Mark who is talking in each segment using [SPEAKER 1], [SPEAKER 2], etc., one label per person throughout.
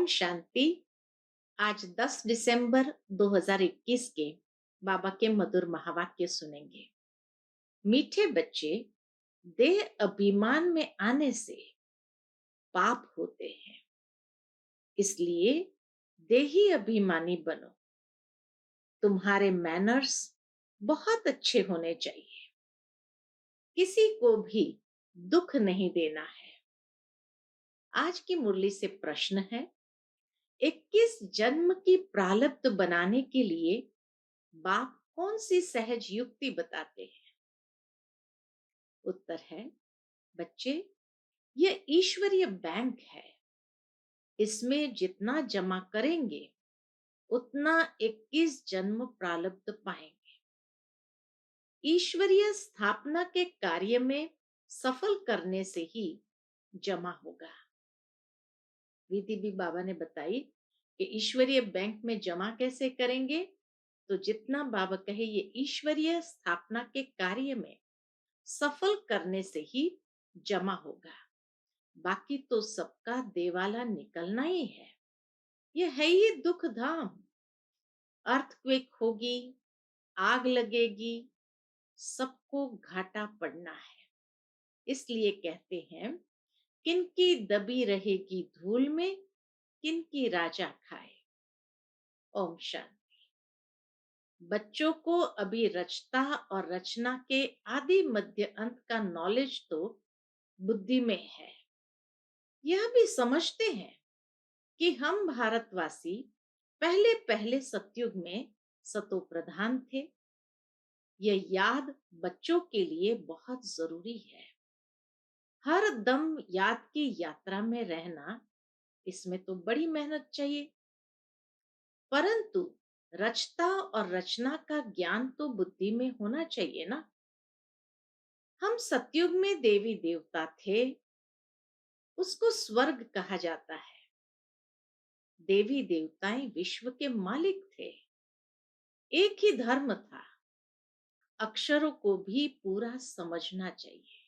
[SPEAKER 1] शांति। आज 10 दिसंबर 2021 के बाबा के मधुर महावाक्य सुनेंगे। मीठे बच्चे, देह अभिमान में आने से पाप होते हैं, इसलिए देही अभिमानी बनो। तुम्हारे मैनर्स बहुत अच्छे होने चाहिए, किसी को भी दुख नहीं देना है। आज की मुरली से प्रश्न है, 21 जन्म की प्रारब्ध बनाने के लिए बाप कौन सी सहज युक्ति बताते हैं? उत्तर है, बच्चे, यह ईश्वरीय बैंक है। इसमें जितना जमा करेंगे उतना 21 जन्म प्रारब्ध पाएंगे। ईश्वरीय स्थापना के कार्य में सफल करने से ही जमा होगा। विधि भी बाबा ने बताई कि ईश्वरीय बैंक में जमा कैसे करेंगे। तो जितना बाबा कहे ये ईश्वरीय स्थापना के कार्य में सफल करने से ही जमा होगा। बाकी तो सबका देवाला निकलना ही है। यह है ही दुख धाम। अर्थक्वेक होगी, आग लगेगी, सबको घाटा पड़ना है। इसलिए कहते हैं, किनकी दबी रहेगी धूल में, किनकी राजा खाए। ओम शांति। बच्चों को अभी रचता और रचना के आदि मध्य अंत का नॉलेज तो बुद्धि में है। यह भी समझते हैं कि हम भारतवासी पहले पहले सतयुग में सतो प्रधान थे। यह याद बच्चों के लिए बहुत जरूरी है। हर दम याद की यात्रा में रहना, इसमें तो बड़ी मेहनत चाहिए। परंतु रचता और रचना का ज्ञान तो बुद्धि में होना चाहिए ना। हम सतयुग में देवी देवता थे, उसको स्वर्ग कहा जाता है। देवी देवताएं विश्व के मालिक थे। एक ही धर्म था। अक्षरों को भी पूरा समझना चाहिए।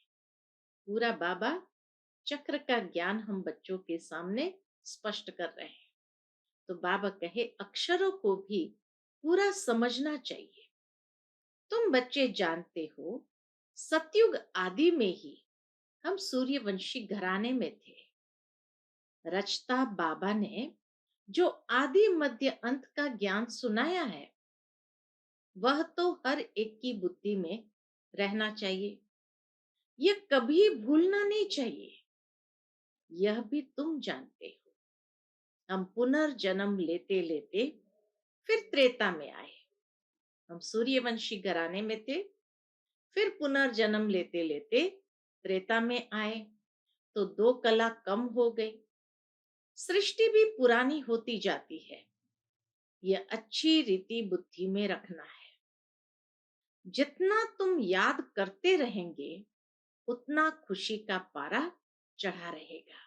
[SPEAKER 1] पूरा बाबा चक्र का ज्ञान हम बच्चों के सामने स्पष्ट कर रहे हैं। तो बाबा कहे, अक्षरों को भी पूरा समझना चाहिए। तुम बच्चे जानते हो, सतयुग आदि में ही हम सूर्यवंशी घराने में थे। रचता बाबा ने जो आदि मध्य अंत का ज्ञान सुनाया है, वह तो हर एक की बुद्धि में रहना चाहिए। यह कभी भूलना नहीं चाहिए। यह भी तुम जानते हो, हम पुनर्जन्म लेते लेते फिर त्रेता में आए। हम सूर्यवंशी घराने में थे, फिर पुनर्जन्म लेते लेते त्रेता में आए, तो 2 कला कम हो गई। सृष्टि भी पुरानी होती जाती है। यह अच्छी रीति बुद्धि में रखना है। जितना तुम याद करते रहेंगे, उतना खुशी का पारा चढ़ा रहेगा।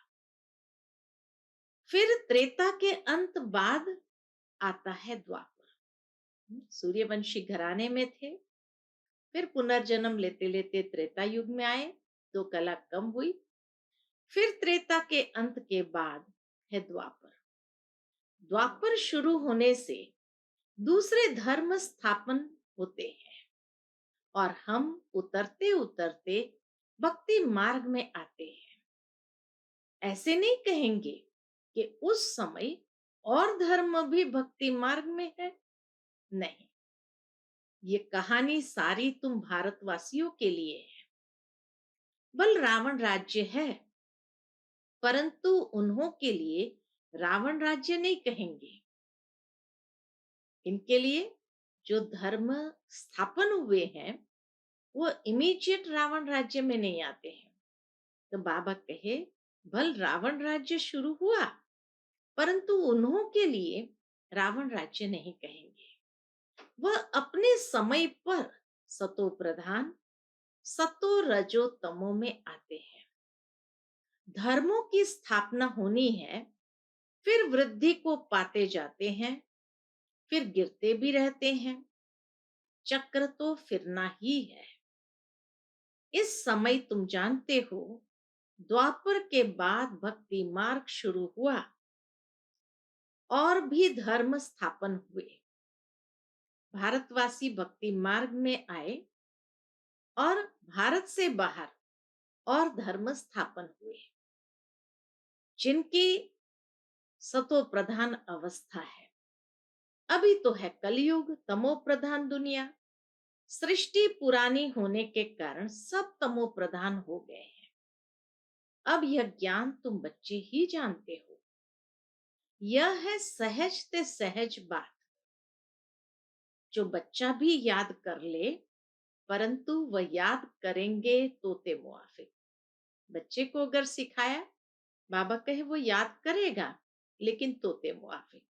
[SPEAKER 1] फिर त्रेता के अंत बाद आता है द्वापर। सूर्यवंशी घराने में थे, फिर पुनर्जन्म लेते लेते त्रेता युग में आए, 2 कला कम हुई। फिर त्रेता के अंत के बाद है द्वापर। द्वापर शुरू होने से दूसरे धर्म स्थापन होते हैं और हम उतरते उतरते भक्ति मार्ग में आते हैं। ऐसे नहीं कहेंगे कि उस समय और धर्म भी भक्ति मार्ग में है। नहीं, ये कहानी सारी तुम भारतवासियों के लिए है। बल रावण राज्य है, परंतु उन्हों के लिए रावण राज्य नहीं कहेंगे। इनके लिए जो धर्म स्थापन हुए हैं, वो इमीडिएट रावण राज्य में नहीं आते हैं। तो बाबा कहे, भल रावण राज्य शुरू हुआ, परंतु उन्हों के लिए रावण राज्य नहीं कहेंगे। वह अपने समय पर सतो प्रधान, सतो रजो तमो में आते हैं। धर्मों की स्थापना होनी है, फिर वृद्धि को पाते जाते हैं, फिर गिरते भी रहते हैं। चक्र तो फिरना ही है। इस समय तुम जानते हो, द्वापर के बाद भक्ति मार्ग शुरू हुआ। और भी धर्म स्थापन हुए। भारतवासी भक्ति मार्ग में आए और भारत से बाहर और धर्म स्थापन हुए, जिनकी सतो प्रधान अवस्था है। अभी तो है कलयुग, तमो प्रधान दुनिया। सृष्टि पुरानी होने के कारण सब तमो प्रधान हो गए हैं। अब यह ज्ञान तुम बच्चे ही जानते हो। यह है सहज ते सहज बात, जो बच्चा भी याद कर ले, परंतु वह याद करेंगे तोते मुआफिक। बच्चे को अगर सिखाया, बाबा कहे वो याद करेगा, लेकिन तोते मुआफिक।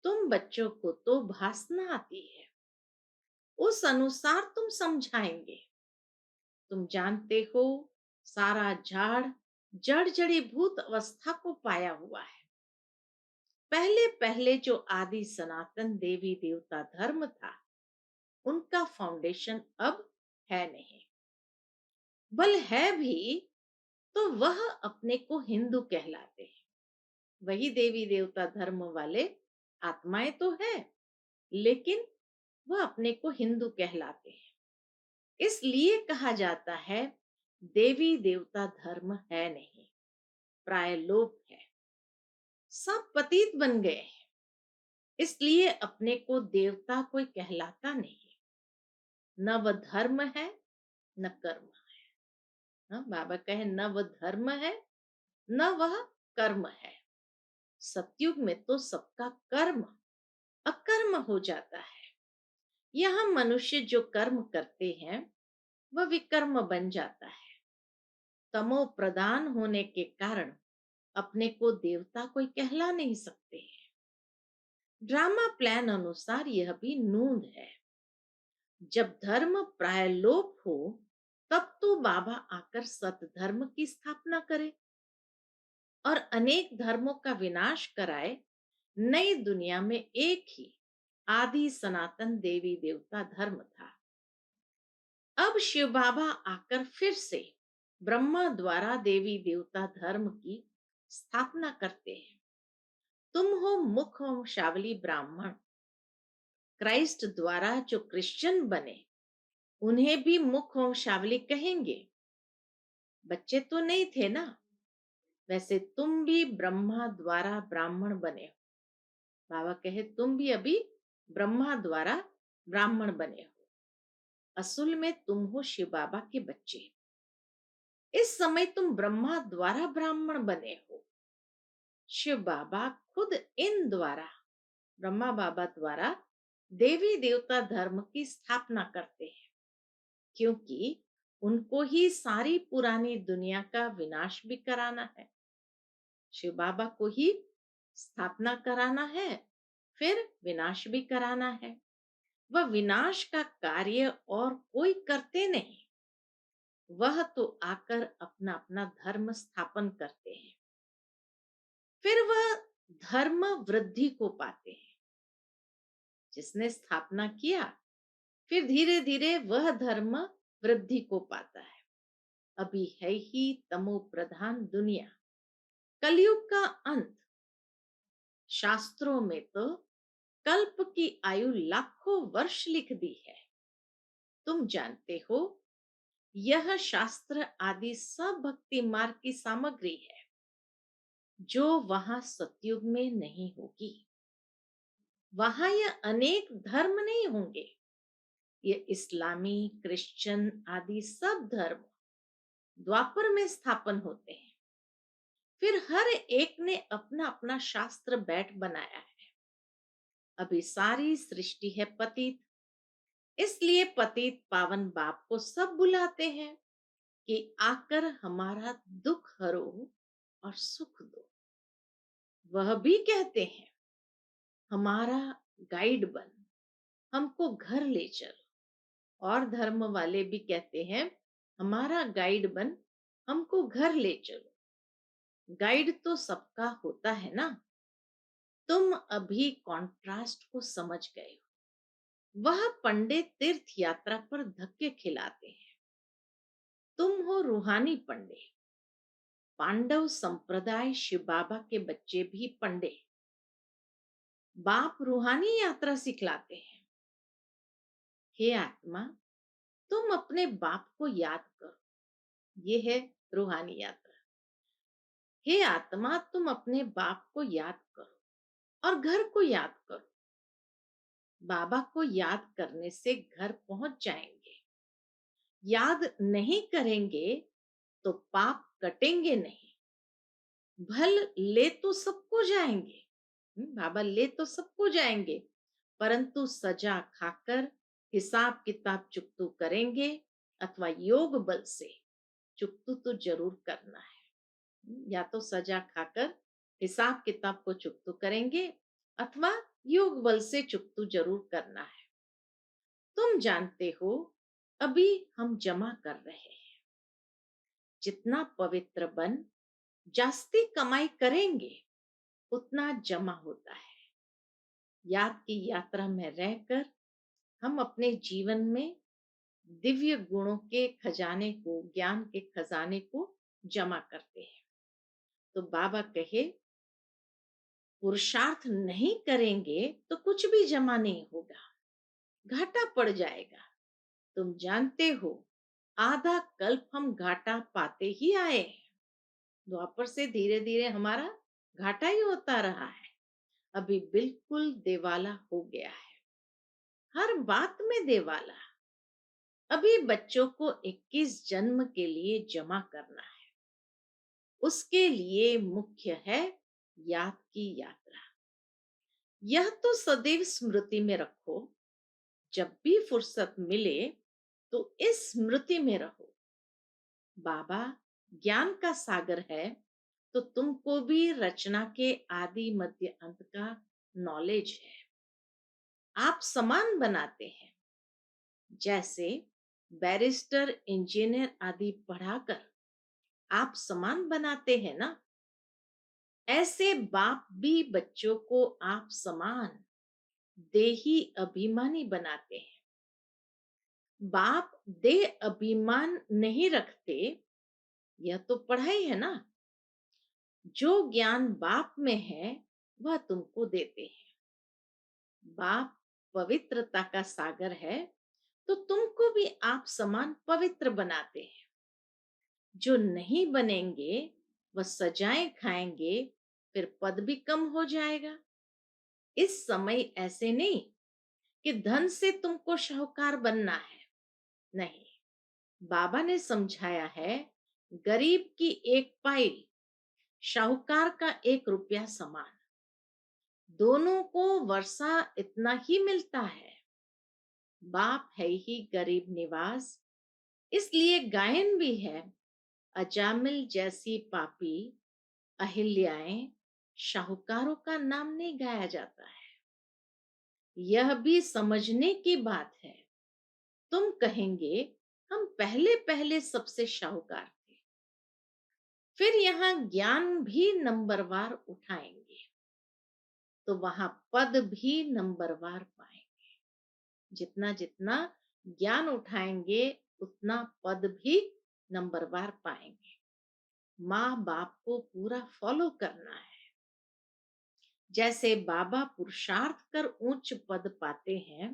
[SPEAKER 1] तुम बच्चों को तो भाषा आती है, उस अनुसार तुम समझाएंगे। तुम जानते हो, सारा झाड़ जड़ जड़ीभूत अवस्था को पाया हुआ है। पहले पहले जो आदि सनातन देवी देवता धर्म था, उनका फाउंडेशन अब है नहीं। बल है भी तो वह अपने को हिंदू कहलाते हैं। वही देवी देवता धर्म वाले आत्माएं तो है, लेकिन वह अपने को हिंदू कहलाते हैं। इसलिए कहा जाता है देवी देवता धर्म है नहीं, प्राय लोप है। सब पतित बन गए हैं, इसलिए अपने को देवता कोई कहलाता नहीं। न वह धर्म है, न कर्म है। हाँ, बाबा कहे न वह धर्म है, न वह कर्म है। सतयुग में तो सबका कर्म अकर्म हो जाता है। यहाँ मनुष्य जो कर्म करते हैं, वह विकर्म बन जाता है। तमो प्रधान होने के कारण अपने को देवता कोई कहला नहीं सकते हैं। ड्रामा प्लान अनुसार यह भी नूंद है। जब धर्म प्रायलोप हो, तब तो बाबा आकर सत धर्म की स्थापना करे और अनेक धर्मों का विनाश कराए। नई दुनिया में एक ही आदि सनातन देवी देवता धर्म था। अब शिव बाबा आकर फिर से ब्रह्मा द्वारा देवी देवता धर्म की स्थापना करते हैं। तुम हो मुख वंशावली ब्राह्मण। क्राइस्ट द्वारा जो क्रिश्चियन बने, उन्हें भी मुख वंशावली कहेंगे। बच्चे तो नहीं थे ना। वैसे तुम भी ब्रह्मा द्वारा ब्राह्मण बने हो। बाबा कहे तुम भी अभी ब्रह्मा द्वारा ब्राह्मण बने हो। असल में तुम हो शिव बाबा के बच्चे। इस समय तुम ब्रह्मा द्वारा ब्राह्मण बने हो। शिव बाबा खुद इन द्वारा, ब्रह्मा बाबा द्वारा देवी देवता धर्म की स्थापना करते हैं, क्योंकि उनको ही सारी पुरानी दुनिया का विनाश भी कराना है। शिव बाबा को ही स्थापना कराना है, फिर विनाश भी कराना है। वह विनाश का कार्य और कोई करते नहीं, वह तो आकर अपना अपना धर्म स्थापन करते हैं। फिर वह धर्म वृद्धि को पाते हैं। जिसने स्थापना किया, फिर धीरे धीरे वह धर्म वृद्धि को पाता है। अभी है ही तमो प्रधान दुनिया, कलयुग का अंत। शास्त्रों में तो कल्प की आयु लाखों वर्ष लिख दी है। तुम जानते हो, यह शास्त्र आदि सब भक्ति मार्ग की सामग्री है, जो वहां सतयुग में नहीं होगी। वहां यह अनेक धर्म नहीं होंगे। ये इस्लामी, क्रिश्चियन आदि सब धर्म द्वापर में स्थापन होते हैं। फिर हर एक ने अपना अपना शास्त्र बैठ बनाया है। अभी सारी सृष्टि है पतित, इसलिए पतित पावन बाप को सब बुलाते हैं कि आकर हमारा दुख हरो और सुख दो। वह भी कहते हैं हमारा गाइड बन, हमको घर ले चलो। और धर्म वाले भी कहते हैं हमारा गाइड बन, हमको घर ले चलो। गाइड तो सबका होता है ना। तुम अभी कॉन्ट्रास्ट को समझ गए हो। वह पंडित तीर्थ यात्रा पर धक्के खिलाते हैं, तुम हो रूहानी पंडित। पांडव संप्रदाय शिव बाबा के बच्चे भी पंडे। बाप रूहानी यात्रा सिखलाते हैं। हे आत्मा, तुम अपने बाप को याद करो। ये है रूहानी यात्रा। हे आत्मा, तुम अपने बाप को याद करो और घर को याद करो। बाबा को याद करने से घर पहुंच जाएंगे। याद नहीं करेंगे तो पाप कटेंगे नहीं। भल ले तो सबको जाएंगे। बाबा ले तो सबको जाएंगे, परंतु सजा खाकर हिसाब किताब चुकतू करेंगे, अथवा योग बल से चुकतू तो जरूर करना है। या तो सजा खाकर हिसाब किताब को चुकतू करेंगे, अथवा योग बल से चुकतू जरूर करना है। तुम जानते हो, अभी हम जमा कर रहे हैं। जितना पवित्र बन जास्ती कमाई करेंगे, उतना जमा होता है। याद की यात्रा में रहकर हम अपने जीवन में दिव्य गुणों के खजाने को, ज्ञान के खजाने को जमा करते हैं। तो बाबा कहे, पुरुषार्थ नहीं करेंगे तो कुछ भी जमा नहीं होगा, घाटा पड़ जाएगा। तुम जानते हो, आधा कल्प हम घाटा पाते ही आए हैं। द्वापर से धीरे धीरे हमारा घाटा ही होता रहा है। अभी बिल्कुल देवाला हो गया है, हर बात में देवाला। अभी बच्चों को 21 जन्म के लिए जमा करना है। उसके लिए मुख्य है याद की यात्रा। यह तो सदैव स्मृति में रखो। जब भी फुर्सत मिले तो इस स्मृति में रहो। बाबा ज्ञान का सागर है, तो तुमको भी रचना के आदि मध्य अंत का नॉलेज है। आप समान बनाते हैं। जैसे बैरिस्टर, इंजीनियर आदि पढ़ाकर आप समान बनाते हैं ना, ऐसे बाप भी बच्चों को आप समान देही अभिमानी बनाते हैं। बाप देह अभिमान नहीं रखते, यह तो पढ़ाई है ना। जो ज्ञान बाप में है वह तुमको देते हैं। बाप पवित्रता का सागर है, तो तुमको भी आप समान पवित्र बनाते हैं। जो नहीं बनेंगे वह सजाएं खाएंगे, फिर पद भी कम हो जाएगा। इस समय ऐसे नहीं कि धन से तुमको शाहूकार बनना है, नहीं। बाबा ने समझाया है, गरीब की एक पाई शाहूकार का 1 रुपया समान। दोनों को वर्षा इतना ही मिलता है। बाप है ही गरीब निवास, इसलिए गायन भी है, अजामिल जैसी पापी अहिल्याएं शाहूकारों का नाम नहीं गाया जाता है। यह भी समझने की बात है। तुम कहेंगे, हम पहले पहले सबसे शाहूकार थे। फिर यहाँ ज्ञान भी नंबरवार उठाएंगे, तो वहां पद भी नंबरवार पाएंगे। जितना जितना ज्ञान उठाएंगे, उतना पद भी नंबरवार पाएंगे। माँ बाप को पूरा फॉलो करना है। जैसे बाबा पुरुषार्थ कर उच्च पद पाते हैं,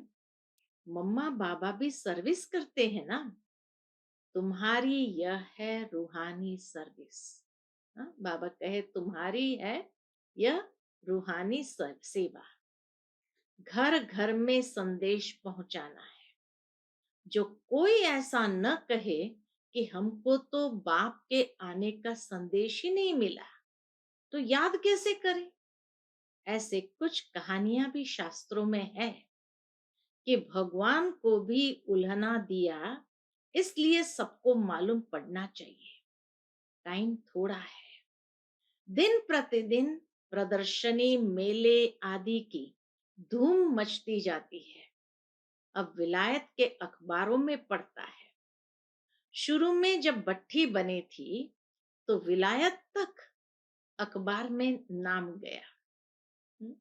[SPEAKER 1] मम्मा बाबा भी सर्विस करते हैं ना। तुम्हारी यह है रूहानी सर्विस। हाँ, बाबा कहे तुम्हारी है यह रूहानी सेवा। घर घर में संदेश पहुंचाना है। जो कोई ऐसा न कहे कि हमको तो बाप के आने का संदेश ही नहीं मिला, तो याद कैसे करें। ऐसे कुछ कहानियां भी शास्त्रों में है कि भगवान को भी उल्हना दिया, इसलिए सबको मालूम पड़ना चाहिए। टाइम थोड़ा है। दिन प्रतिदिन प्रदर्शनी, मेले आदि की धूम मचती जाती है। अब विलायत के अखबारों में पढ़ता है। शुरू में जब भट्ठी बनी थी तो विलायत तक अखबार में नाम गया। हम्म,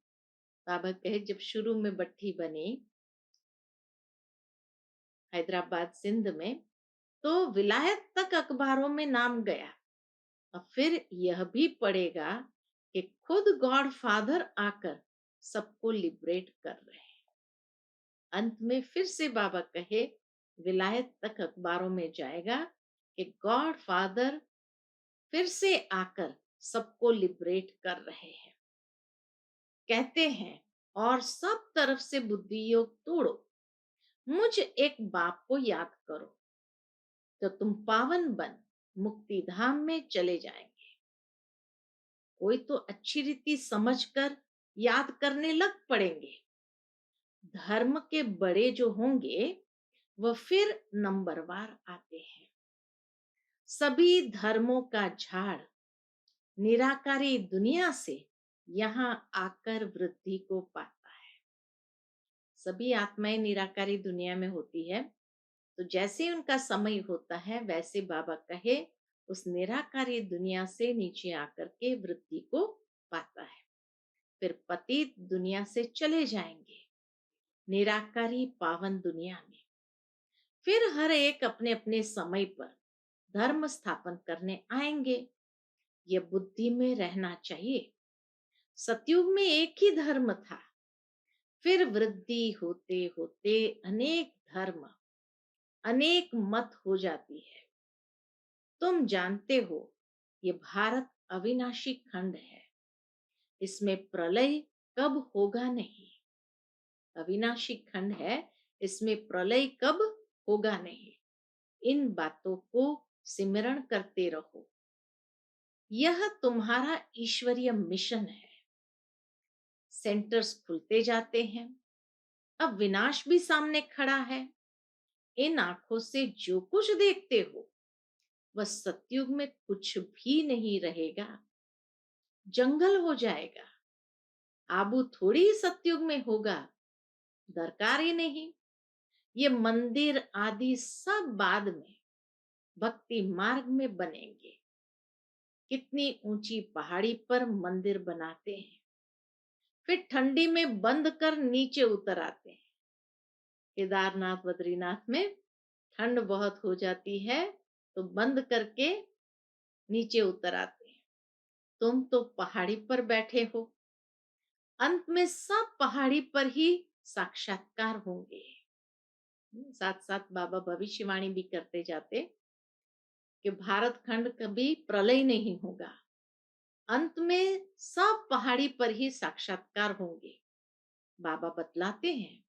[SPEAKER 1] बाबा कहे, जब शुरू में भट्ठी बनी हैदराबाद सिंध में, तो विलायत तक अखबारों में नाम गया। अब फिर यह भी पड़ेगा कि खुद गॉड फादर आकर सबको लिबरेट कर रहे हैं। अंत में फिर से बाबा कहे, विलायत तक अखबारों में जाएगा कि गॉड फादर फिर से आकर सबको लिबरेट कर रहे हैं। कहते हैं, और सब तरफ से बुद्धि योग तोड़ो, मुझ एक बाप को याद करो, तो तुम पावन बन मुक्ति धाम में चले जाएंगे। कोई तो अच्छी रीति समझकर याद करने लग पड़ेंगे। धर्म के बड़े जो होंगे वह फिर नंबरवार आते हैं। सभी धर्मों का झाड़ निराकारी दुनिया से यहाँ आकर वृद्धि को पाता है। सभी आत्माएं निराकारी दुनिया में होती है, तो जैसे ही उनका समय होता है वैसे बाबा कहे उस निराकारी दुनिया से नीचे आकर के वृद्धि को पाता है। फिर पतित दुनिया से चले जाएंगे निराकारी पावन दुनिया में। फिर हर एक अपने अपने समय पर धर्म स्थापन करने आएंगे। ये बुद्धि में रहना चाहिए। सतयुग में एक ही धर्म था, फिर वृद्धि होते होते अनेक धर्म अनेक मत हो जाती है। तुम जानते हो ये भारत अविनाशी खंड है, इसमें प्रलय कब होगा नहीं। अविनाशी खंड है, इसमें प्रलय कब होगा नहीं। इन बातों को सिमरण करते रहो। यह तुम्हारा ईश्वरीय मिशन है। सेंटर्स खुलते जाते हैं। अब विनाश भी सामने खड़ा है। इन आंखों से जो कुछ देखते हो वह सतयुग में कुछ भी नहीं रहेगा, जंगल हो जाएगा। आबू थोड़ी ही सतयुग में होगा, दरकार ही नहीं। ये मंदिर आदि सब बाद में भक्ति मार्ग में बनेंगे। कितनी ऊंची पहाड़ी पर मंदिर बनाते हैं, फिर ठंडी में बंद कर नीचे उतर आते हैं। केदारनाथ बद्रीनाथ में ठंड बहुत हो जाती है तो बंद करके नीचे उतर आते हैं। तुम तो पहाड़ी पर बैठे हो, अंत में सब पहाड़ी पर ही साक्षात्कार होंगे। साथ साथ बाबा भविष्यवाणी भी करते जाते कि भारत खंड कभी प्रलय नहीं होगा, अंत में सब पहाड़ी पर ही साक्षात्कार होंगे। बाबा बतलाते हैं,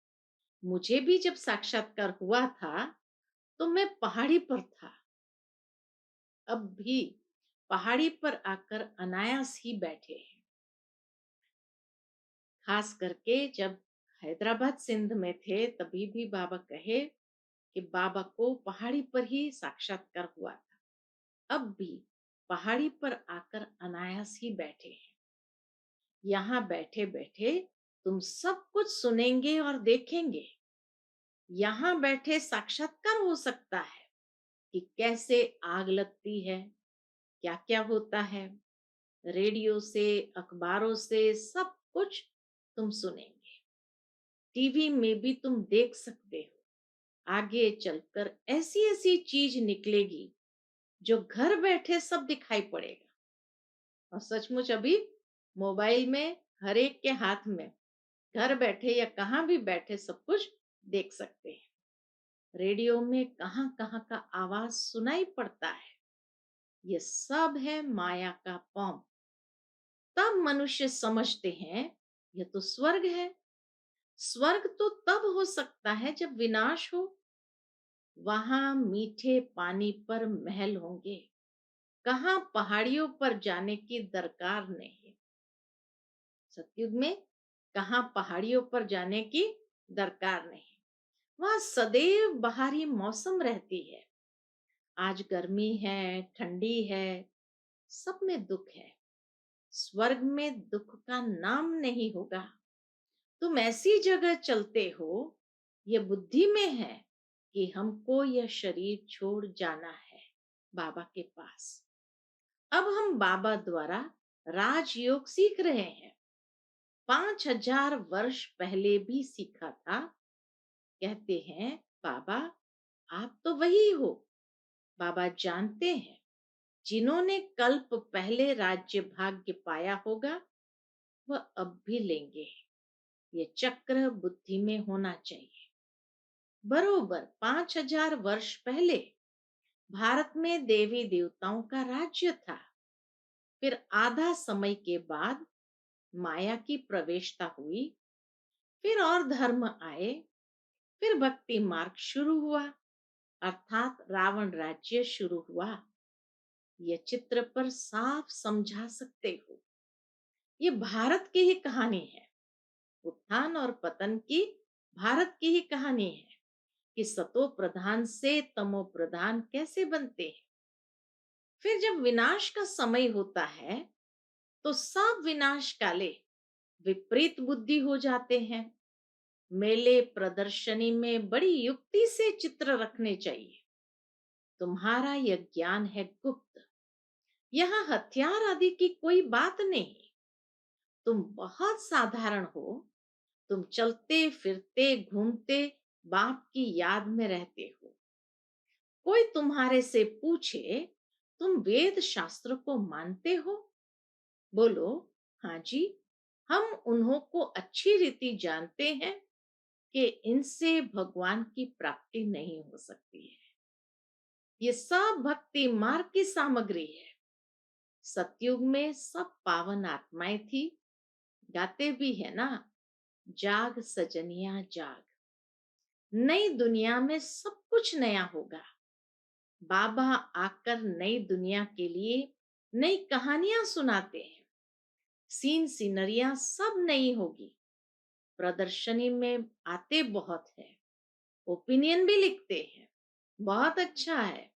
[SPEAKER 1] मुझे भी जब साक्षात्कार हुआ था तो मैं पहाड़ी पर था, अब भी पहाड़ी पर आकर अनायास ही बैठे हैं। खास करके जब हैदराबाद सिंध में थे तभी भी बाबा कहे कि बाबा को पहाड़ी पर ही साक्षात्कार हुआ था। अब भी पहाड़ी पर आकर अनायास ही बैठे हैं। यहाँ बैठे बैठे तुम सब कुछ सुनेंगे और देखेंगे। यहाँ बैठे साक्षात्कार हो सकता है कि कैसे आग लगती है, क्या क्या होता है। रेडियो से, अखबारों से सब कुछ तुम सुनेंगे। टीवी में भी तुम देख सकते हो। आगे चलकर ऐसी ऐसी चीज निकलेगी जो घर बैठे सब दिखाई पड़ेगा। और सचमुच अभी मोबाइल में हर एक के हाथ में घर बैठे या कहाँ भी बैठे सब कुछ देख सकते हैं। रेडियो में कहाँ कहाँ का आवाज सुनाई पड़ता है। ये सब है माया का पौम। तब मनुष्य समझते हैं यह तो स्वर्ग है। स्वर्ग तो तब हो सकता है जब विनाश हो। वहां मीठे पानी पर महल होंगे, कहाँ पहाड़ियों पर जाने की दरकार नहीं। सतयुग में कहाँ पहाड़ियों पर जाने की दरकार नहीं। वहां सदैव बाहरी मौसम रहती है। आज गर्मी है, ठंडी है, सब में दुख है। स्वर्ग में दुख का नाम नहीं होगा। तुम ऐसी जगह चलते हो, ये बुद्धि में है कि हमको यह शरीर छोड़ जाना है बाबा के पास। अब हम बाबा द्वारा राजयोग सीख रहे हैं। 5000 वर्ष पहले भी सीखा था। कहते हैं, बाबा आप तो वही हो। बाबा जानते हैं जिन्होंने कल्प पहले राज्य भाग्य पाया होगा वह अब भी लेंगे। ये चक्र बुद्धि में होना चाहिए। बरोबर 5000 वर्ष पहले भारत में देवी देवताओं का राज्य था। फिर आधा समय के बाद माया की प्रवेशता हुई, फिर और धर्म आए, फिर भक्ति मार्ग शुरू हुआ, अर्थात रावण राज्य शुरू हुआ। यह चित्र पर साफ समझा सकते हो। ये भारत की ही कहानी है। उत्थान और पतन की भारत की ही कहानी है कि सतो प्रधान से तमो प्रधान कैसे बनते हैं। फिर जब विनाश का समय होता है तो सब विनाश काले विपरीत बुद्धि हो जाते हैं। मेले प्रदर्शनी में बड़ी युक्ति से चित्र रखने चाहिए। तुम्हारा यह ज्ञान है गुप्त। यहाँ हथियार आदि की कोई बात नहीं। तुम बहुत साधारण हो। तुम चलते फिरते घूमते बाप की याद में रहते हो। कोई तुम्हारे से पूछे, तुम वेद शास्त्र को मानते हो? बोलो, हाँ जी, हम उन्हों को अच्छी रीति जानते हैं कि इनसे भगवान की प्राप्ति नहीं हो सकती है। ये सब भक्ति मार्ग की सामग्री है। सतयुग में सब पावन आत्माएं थी। गाते भी है ना, जाग सजनिया जाग। नई दुनिया में सब कुछ नया होगा। बाबा आकर नई दुनिया के लिए नई कहानियां सुनाते हैं। सीन सीनरियां सब नई होगी। प्रदर्शनी में आते बहुत है, ओपिनियन भी लिखते हैं। बहुत अच्छा है,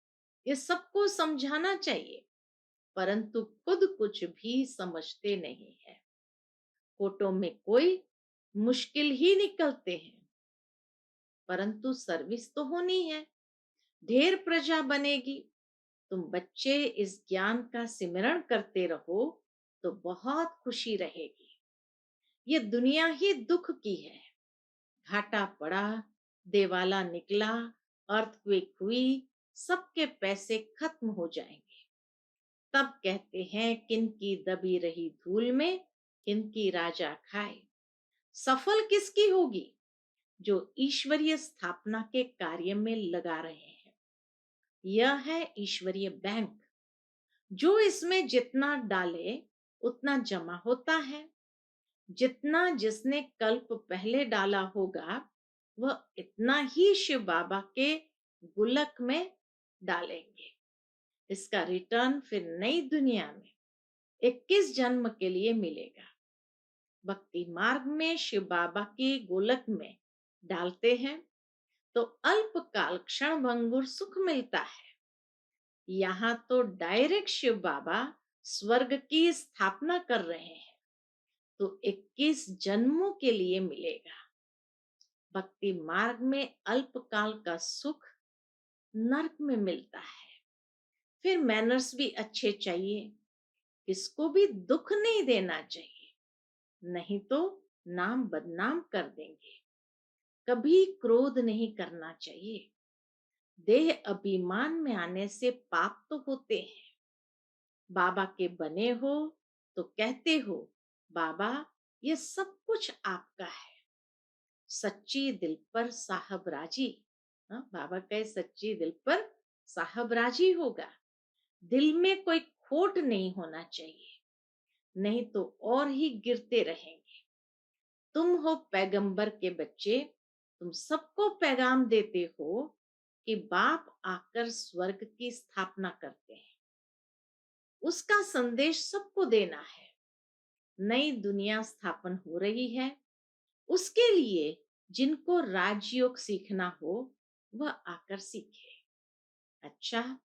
[SPEAKER 1] ये सबको समझाना चाहिए, परंतु खुद कुछ भी समझते नहीं है। फोटो में कोई मुश्किल ही निकलते हैं, परंतु सर्विस तो होनी है। ढेर प्रजा बनेगी। तुम बच्चे इस ज्ञान का सिमरण करते रहो तो बहुत खुशी रहेगी। ये दुनिया ही दुख की है। घाटा पड़ा, देवाला निकला, अर्थक्वेक हुई, सबके पैसे खत्म हो जाएंगे। तब कहते हैं किनकी दबी रही धूल में किनकी राजा खाए। सफल किसकी होगी? जो ईश्वरीय स्थापना के कार्य में लगा रहे हैं। यह है ईश्वरीय बैंक। जो इसमें जितना डाले उतना जमा होता है। जितना जिसने कल्प पहले डाला होगा वह इतना ही शिव बाबा के गुलक में डालेंगे। इसका रिटर्न फिर नई दुनिया में 21 जन्म के लिए मिलेगा। भक्ति मार्ग में शिव बाबा के गोलक में डालते हैं तो अल्पकाल क्षण भंगुर सुख मिलता है। यहाँ तो डायरेक्ट शिव बाबा स्वर्ग की स्थापना कर रहे हैं तो 21 जन्मों के लिए मिलेगा। भक्ति मार्ग में अल्पकाल का सुख नरक में मिलता है। फिर मैनर्स भी अच्छे चाहिए। किसको भी दुख नहीं देना चाहिए, नहीं तो नाम बदनाम कर देंगे। कभी क्रोध नहीं करना चाहिए। देह अभिमान में आने से पाप तो होते हैं। बाबा के बने हो तो कहते हो, बाबा ये सब कुछ आपका है। सच्ची दिल पर साहब राजी। हाँ, बाबा कहे सच्ची दिल पर साहब राजी होगा। दिल में कोई खोट नहीं होना चाहिए, नहीं तो और ही गिरते रहेंगे। तुम हो पैगंबर के बच्चे। तुम सबको पैगाम देते हो कि बाप आकर स्वर्ग की स्थापना करते हैं। उसका संदेश सबको देना है। नई दुनिया स्थापन हो रही है। उसके लिए जिनको राजयोग सीखना हो वह आकर सीखे। अच्छा,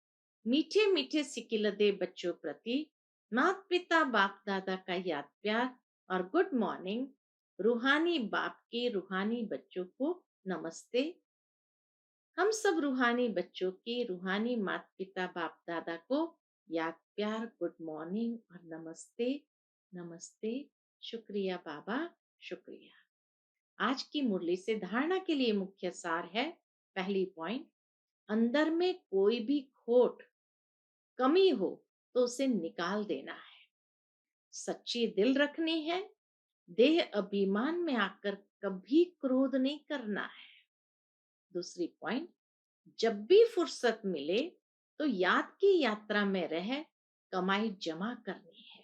[SPEAKER 1] मीठे मीठे सिकिलदे बच्चों प्रति माता पिता बाप दादा का याद प्यार और गुड मॉर्निंग। रूहानी बाप के रूहानी बच्चों को नमस्ते। हम सब रूहानी बच्चों की रूहानी माता पिता बाप दादा को याद प्यार गुड मॉर्निंग और नमस्ते। नमस्ते। शुक्रिया बाबा, शुक्रिया। आज की मुरली से धारणा के लिए मुख्य सार है। पहली पॉइंट, अंदर में कोई भी खोट कमी हो तो उसे निकाल देना है। सच्ची दिल रखनी है। देह अभिमान में आकर कभी क्रोध नहीं करना है। दूसरी पॉइंट, जब भी फुर्सत मिले तो याद की यात्रा में रह कमाई जमा करनी है।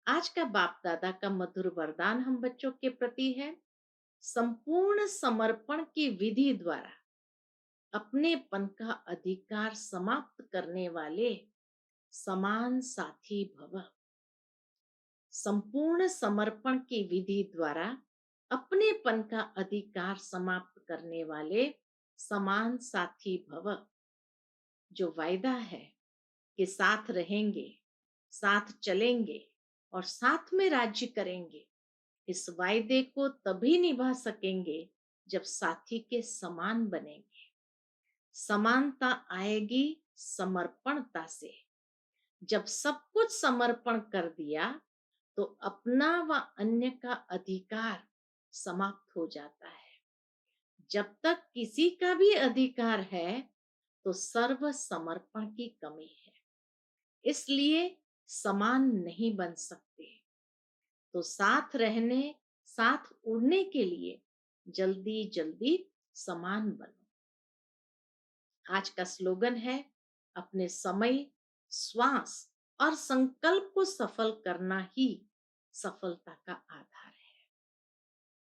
[SPEAKER 1] आज का बाप दादा का मधुर वरदान हम बच्चों के प्रति है, संपूर्ण समर्पण की विधि द्वारा अपनेपन का अधिकार समाप्त करने वाले समान साथी भव। संपूर्ण समर्पण की विधि द्वारा अपनेपन का अधिकार समाप्त करने वाले समान साथी भव। जो वायदा है कि साथ रहेंगे, साथ चलेंगे और साथ में राज्य करेंगे, इस वायदे को तभी निभा सकेंगे जब साथी के समान बनेंगे। समानता आएगी समर्पणता से। जब सब कुछ समर्पण कर दिया तो अपना व अन्य का अधिकार समाप्त हो जाता है। जब तक किसी का भी अधिकार है तो सर्व समर्पण की कमी है, इसलिए समान नहीं बन सकते। तो साथ रहने, साथ उड़ने के लिए जल्दी जल्दी समान बनो। आज का स्लोगन है, अपने समय, श्वास और संकल्प को सफल करना ही सफलता का आधार है।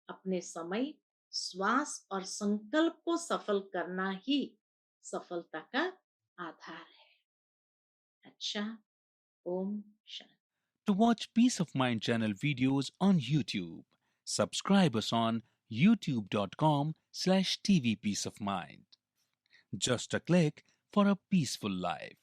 [SPEAKER 1] अपने समय, श्वास और संकल्प को सफल करना ही सफलता का आधार है। अच्छा, Om Shanti.
[SPEAKER 2] To watch Peace of Mind channel videos on YouTube, subscribe us on youtube.com/tvpeaceofmind. Just a click for a peaceful life.